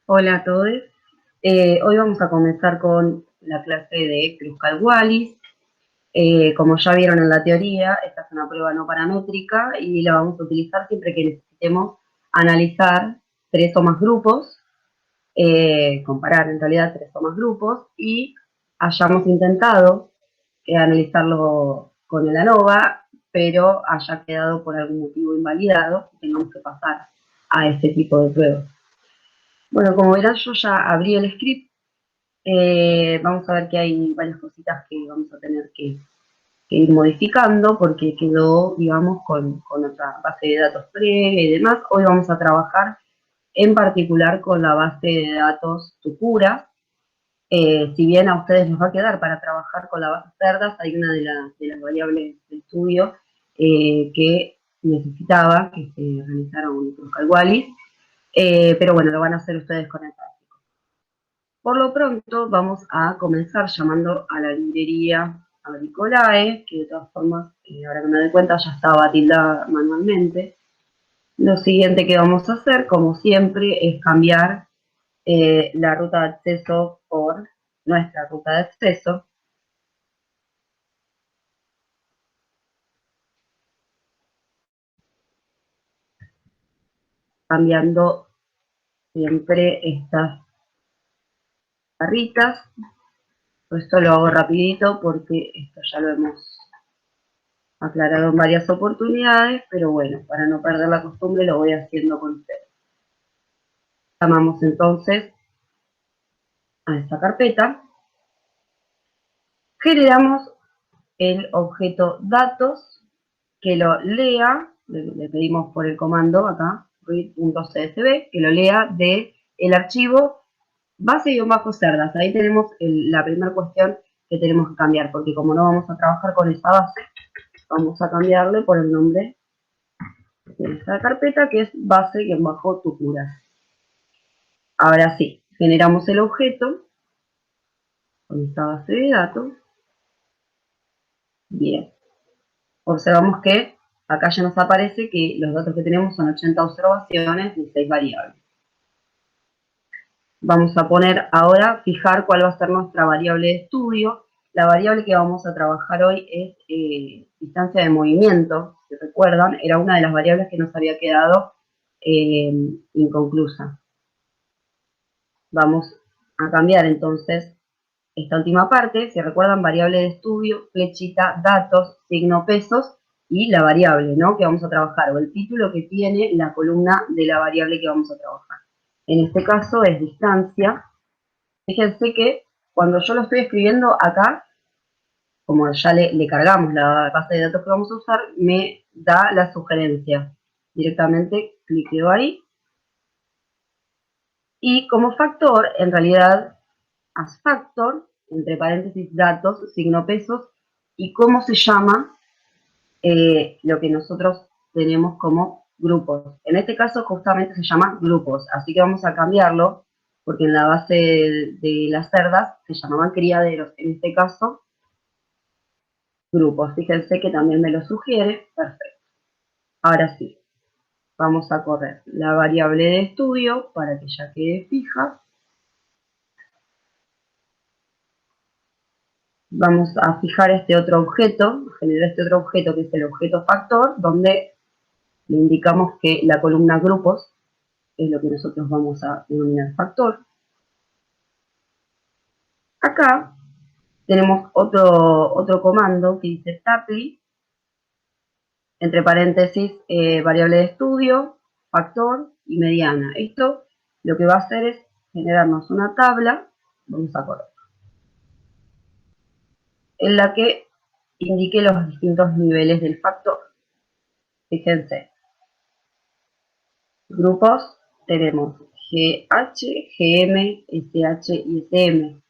Hola a todos. Hoy vamos a comenzar con la clase de Kruskal-Wallis. Como ya vieron en la teoría, esta es una prueba no paramétrica y la vamos a utilizar siempre que necesitemos analizar tres o más grupos, comparar en realidad tres o más grupos y hayamos intentado analizarlo con el ANOVA, pero haya quedado por algún motivo invalidado y tengamos que pasar a este tipo de pruebas. Bueno, como verán, yo ya abrí el script. Vamos a ver que hay varias cositas que vamos a tener que ir modificando porque quedó, digamos, con otra base de datos previa y demás. Hoy vamos a trabajar en particular con la base de datos Tucura. Si bien a ustedes les va a quedar para trabajar con la base cerdas, hay una de las variables de estudio que necesitaba que se realizara un Kruskal-Wallis, pero bueno, lo van a hacer ustedes con el. Por lo pronto vamos a comenzar llamando a la librería Agricolae, que de todas formas, ahora que me doy cuenta, ya estaba tildada manualmente. Lo siguiente que vamos a hacer, como siempre, es cambiar la ruta de acceso por nuestra ruta de acceso, cambiando siempre estas barritas. Esto lo hago rapidito porque esto ya lo hemos aclarado en varias oportunidades, pero bueno, para no perder la costumbre lo voy haciendo con ustedes. Llamamos entonces a esta carpeta, generamos el objeto datos que lo lea, le pedimos por el comando acá, read.csv, que lo lea de el archivo base-cerdas. Ahí tenemos la primera cuestión que tenemos que cambiar, porque como no vamos a trabajar con esa base, vamos a cambiarle por el nombre de esta carpeta, que es base-tucuras. Ahora sí, generamos el objeto con esta base de datos. Bien. Observamos que acá ya nos aparece que los datos que tenemos son 80 observaciones y 6 variables. Vamos a poner ahora, fijar cuál va a ser nuestra variable de estudio. La variable que vamos a trabajar hoy es distancia de movimiento. Si recuerdan, era una de las variables que nos había quedado inconclusa. Vamos a cambiar entonces esta última parte. Si recuerdan, variable de estudio, flechita, datos, signo, pesos y la variable, ¿no?, que vamos a trabajar, o el título que tiene la columna de la variable que vamos a trabajar. En este caso es distancia. Fíjense que cuando yo lo estoy escribiendo acá, como ya le cargamos la base de datos que vamos a usar, me da la sugerencia. Directamente cliqueo ahí. Y como factor, en realidad, as factor, entre paréntesis, datos, signo, pesos, y cómo se llama lo que nosotros tenemos como grupos. En este caso justamente se llama grupos, así que vamos a cambiarlo, porque en la base de las cerdas se llamaban criaderos. En este caso, grupos. Fíjense que también me lo sugiere. Perfecto. Ahora sí, vamos a correr la variable de estudio para que ya quede fija. Vamos a fijar este otro objeto, generar este otro objeto que es el objeto factor, donde le indicamos que la columna grupos es lo que nosotros vamos a denominar factor. Acá tenemos otro comando que dice tapply, entre paréntesis, variable de estudio, factor y mediana. Esto lo que va a hacer es generarnos una tabla, vamos a correr, en la que indique los distintos niveles del factor. Fíjense, grupos tenemos GH, GM, SH y SM.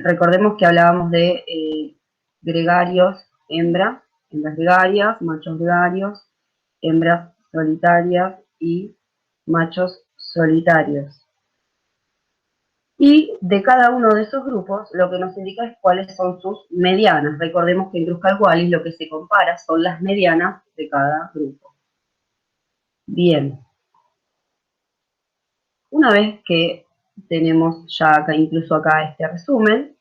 Recordemos que hablábamos de gregarios, hembras gregarias, machos gregarios, hembras solitarias y machos solitarios. Y de cada uno de esos grupos lo que nos indica es cuáles son sus medianas. Recordemos que en Kruskal-Wallis lo que se compara son las medianas de cada grupo. Bien. Una vez que tenemos ya acá, incluso acá este resumen,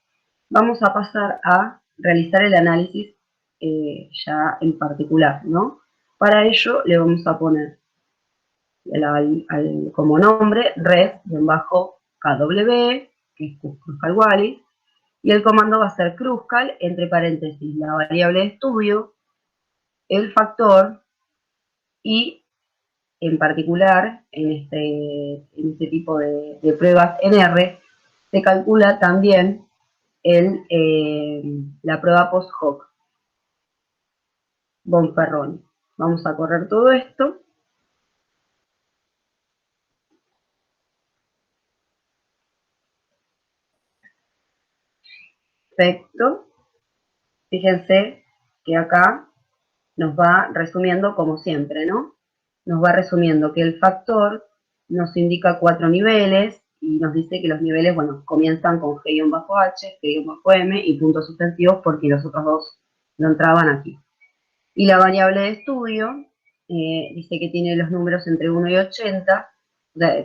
vamos a pasar a realizar el análisis ya en particular, ¿no? Para ello le vamos a poner como nombre red-kw, que es Kruskal-Wallis, y el comando va a ser Kruskal, entre paréntesis, la variable de estudio, el factor y, en particular, en este tipo de pruebas en R, se calcula también la prueba post-hoc, Bonferroni. Vamos a correr todo esto. Perfecto. Fíjense que acá nos va resumiendo como siempre, ¿no? Nos va resumiendo que el factor nos indica 4 niveles y nos dice que los niveles, bueno, comienzan con G-H, G-M y puntos suspensivos porque los otros dos no entraban aquí. Y la variable de estudio dice que tiene los números entre 1 y 80,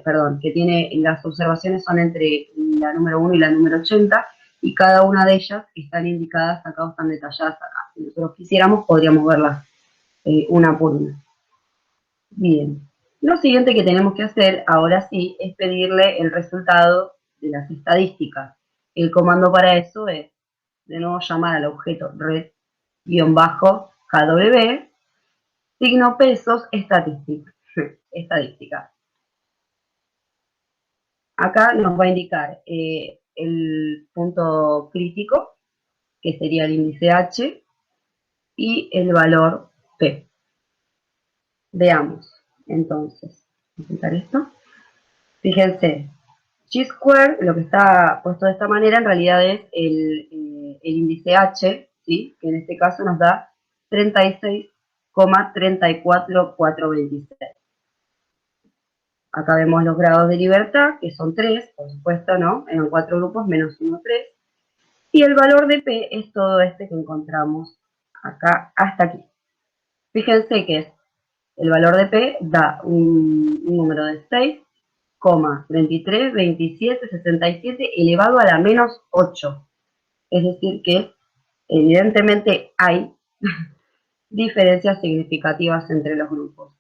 perdón, que tiene, las observaciones son entre la número 1 y la número 80, y cada una de ellas están indicadas acá o están detalladas acá. Si nosotros quisiéramos, podríamos verlas una por una. Bien. Lo siguiente que tenemos que hacer, ahora sí, es pedirle el resultado de las estadísticas. El comando para eso es, de nuevo, llamar al objeto red-kw, signo pesos, estadística. Acá nos va a indicar el punto crítico, que sería el índice H, y el valor P. Veamos, entonces, voy a quitar esto. Fíjense, chi-square, lo que está puesto de esta manera, en realidad es el índice H, ¿sí? Que en este caso nos da 36,34426. Acá vemos los grados de libertad, que son 3, por supuesto, ¿no? Eran 4 grupos, menos 1, 3. Y el valor de P es todo este que encontramos acá hasta aquí. Fíjense que el valor de P da un número de 6,332767 elevado a la menos 8. Es decir que evidentemente hay diferencias significativas entre los grupos.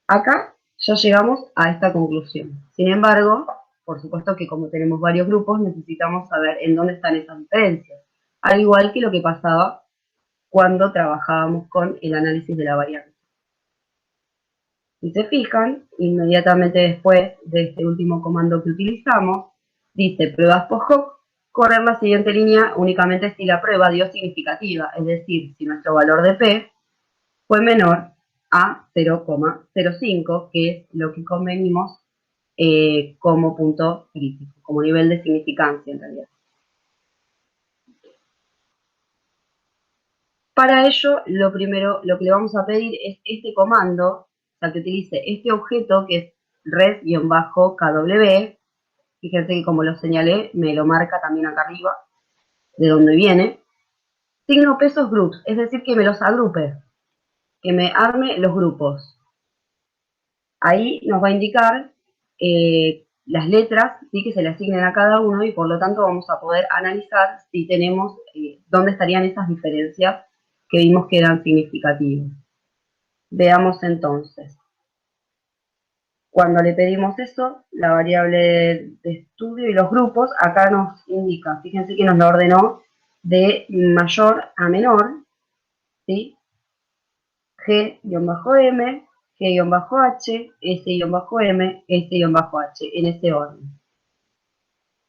Acá ya llegamos a esta conclusión. Sin embargo, por supuesto que como tenemos varios grupos, necesitamos saber en dónde están esas diferencias. Al igual que lo que pasaba cuando trabajábamos con el análisis de la varianza. Si se fijan, inmediatamente después de este último comando que utilizamos, dice pruebas post-hoc, correr la siguiente línea únicamente si la prueba dio significativa, es decir, si nuestro valor de P fue menor a 0,05, que es lo que convenimos como punto crítico, como nivel de significancia en realidad. Para ello, lo primero, lo que le vamos a pedir es este comando, o sea, que utilice este objeto que es red-kw. Fíjense que como lo señalé, me lo marca también acá arriba, de donde viene. Signo pesos groups, es decir, que me los agrupe, que me arme los grupos. Ahí nos va a indicar las letras, ¿sí? Que se le asignen a cada uno y por lo tanto vamos a poder analizar si tenemos, dónde estarían esas diferencias que vimos que eran significativas. Veamos entonces. Cuando le pedimos eso, la variable de estudio y los grupos, acá nos indica, fíjense que nos lo ordenó de mayor a menor, ¿sí? G-M, G-H, S-M, S-H, en ese orden.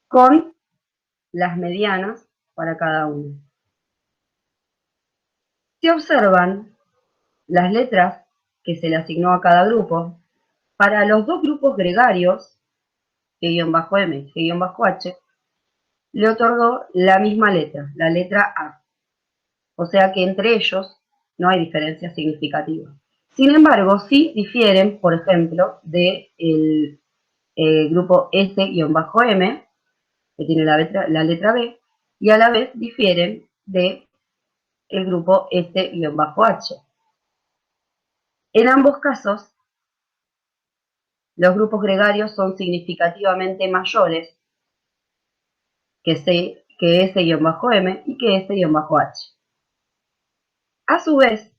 Con las medianas para cada uno. Si observan las letras que se le asignó a cada grupo, para los dos grupos gregarios, G-M, G-H, le otorgó la misma letra, la letra A. O sea que entre ellos no hay diferencia significativa. Sin embargo, sí difieren, por ejemplo, del grupo S-M, que tiene la letra B, y a la vez difieren del grupo S-H. En ambos casos, Los grupos gregarios son significativamente mayores que S-M y que S-H. A su vez,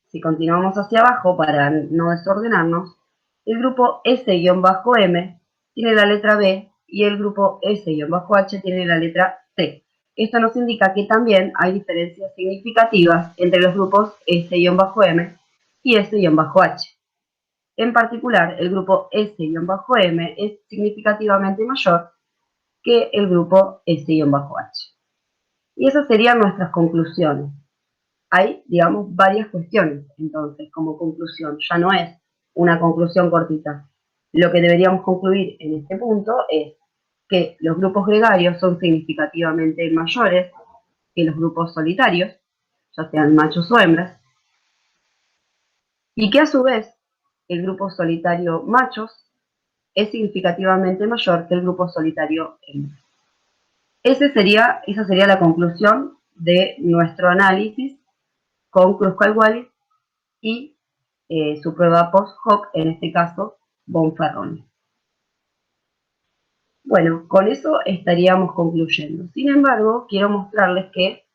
si continuamos hacia abajo para no desordenarnos, el grupo S-M tiene la letra B y el grupo S-H tiene la letra C. Esto nos indica que también hay diferencias significativas entre los grupos S-M y S-H. En particular, el grupo S-M es significativamente mayor que el grupo S-H. Y esas serían nuestras conclusiones. Hay, digamos, varias cuestiones, entonces, como conclusión. Ya no es una conclusión cortita. Lo que deberíamos concluir en este punto es que los grupos gregarios son significativamente mayores que los grupos solitarios, ya sean machos o hembras, y que a su vez el grupo solitario machos es significativamente mayor que el grupo solitario hembras. Esa sería la conclusión de nuestro análisis con Kruskal-Wallis y su prueba post-hoc, en este caso, Bonferroni. Bueno, con eso estaríamos concluyendo. Sin embargo, quiero mostrarles que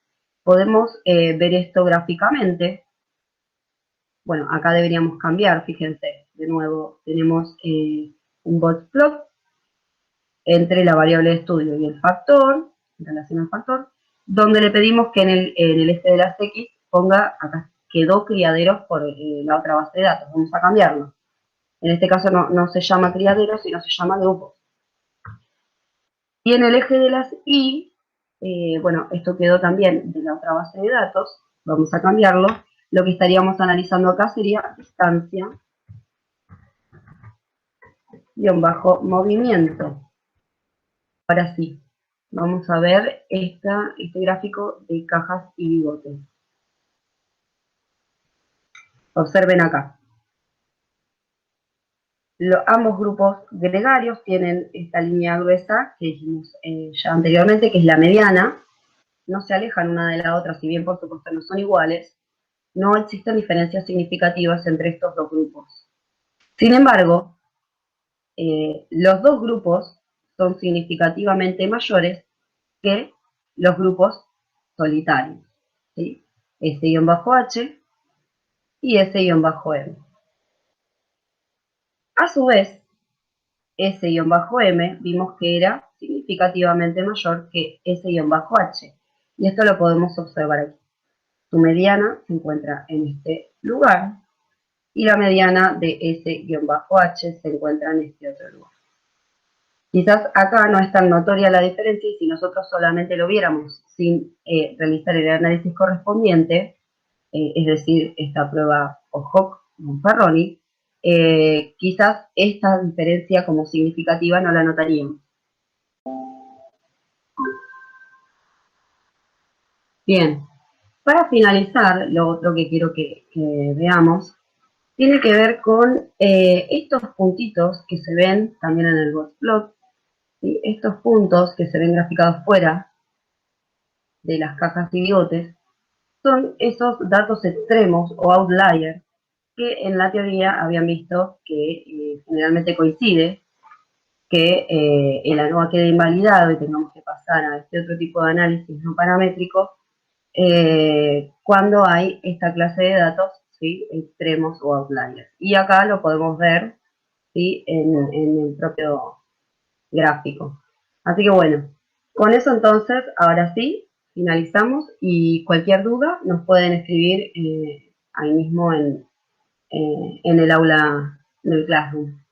podemos ver esto gráficamente. Bueno, acá deberíamos cambiar, fíjense, de nuevo tenemos un box plot entre la variable de estudio y el factor, en relación al factor, donde le pedimos que en el eje de las X ponga, acá quedó criaderos por la otra base de datos, vamos a cambiarlo. En este caso no se llama criaderos, sino se llama grupos. Y en el eje de las Y, bueno, esto quedó también de la otra base de datos, vamos a cambiarlo. Lo que estaríamos analizando acá sería distancia movimiento. Ahora sí, vamos a ver este gráfico de cajas y bigotes. Observen acá. Ambos grupos gregarios tienen esta línea gruesa que dijimos ya anteriormente, que es la mediana. No se alejan una de la otra, si bien por supuesto no son iguales. No existen diferencias significativas entre estos dos grupos. Sin embargo, los dos grupos son significativamente mayores que los grupos solitarios, ¿sí? S-H y S-M. A su vez, S-M vimos que era significativamente mayor que S-H. Y esto lo podemos observar aquí. Su mediana se encuentra en este lugar y la mediana de S-H se encuentra en este otro lugar. Quizás acá no es tan notoria la diferencia y si nosotros solamente lo viéramos sin realizar el análisis correspondiente, es decir, esta prueba post-hoc Bonferroni, quizás esta diferencia como significativa no la notaríamos. Bien, para finalizar, lo otro que quiero que veamos tiene que ver con estos puntitos que se ven también en el boxplot, ¿sí? Estos puntos que se ven graficados fuera de las cajas y bigotes son esos datos extremos o outliers que en la teoría habían visto que generalmente coincide que el ANOVA quede invalidado y tengamos que pasar a este otro tipo de análisis no paramétrico cuando hay esta clase de datos, ¿sí? Extremos o outliers. Y acá lo podemos ver, ¿sí? en el propio gráfico. Así que bueno, con eso entonces, ahora sí, finalizamos y cualquier duda nos pueden escribir ahí mismo en el aula del Classroom.